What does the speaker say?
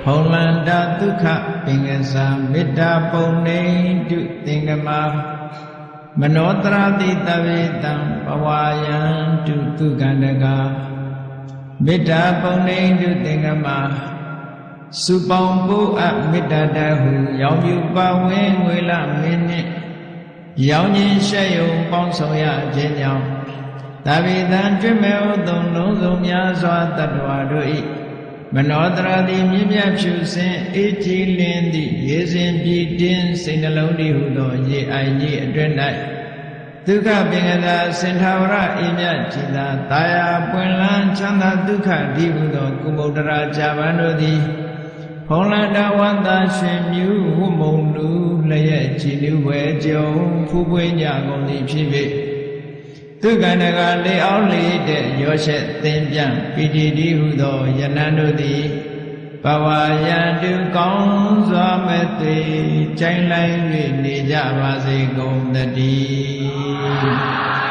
ဖောလန္တာဒုက္ခပင်ကစားမေတ္တာပုံနေတုသင်္ကမာမနောတရာတိတဝေတံပဝါယံတုသူကန္တကမေတ္တာပုံနေတုသင်္ကမာစုပေါင်းပို့အပ်မေတ္တာတဟုရောင်ပြူပါဝင်ငွေလမင်းနှင့်ရောင်ခြင်းရှက်ယုံပေါင်းဆောင်ရခြင်းကြောင့်တဝေတံကျွတ်မဲ့ဥသုံးလုံးစုံများစွာတတ္တဝါတို့၏မနောတရာတိမြင့်မြတ်ဖြူစင်အေးကြည်လင်းသည့်ရေစဉ်ပြည်တင်းစိတ်နှလုံးတည်းဟုသောရေအိုင်ကြီးအတွင်၌ဒုက္ခပင်ကသာစင်ထာဝရအေးမြတ်ကြည်သာတာယာပွင့်လန်းချမ်းသာဒုက္ခဒီဟုသောကုမုဒ္ဒရာဇာဗန်တို့သည်ဖုံးလန္တဝန္တာရှင်မြူဝမုံလူလျက်ကြည်နူးဝဲကြုံဖူးပွေးကြကုန်သည်ဖြစ်၍သူကန္တကလေအောင်လေတဲ့ရောရှက်သင်ပြန်ပိတိတိဟုသောယနန္တို့သည်ဘဝယံတုကောင်းစွာမဲ့သွေကြိုင်လိုက်၍နေကြပါစေကုန်သတည်း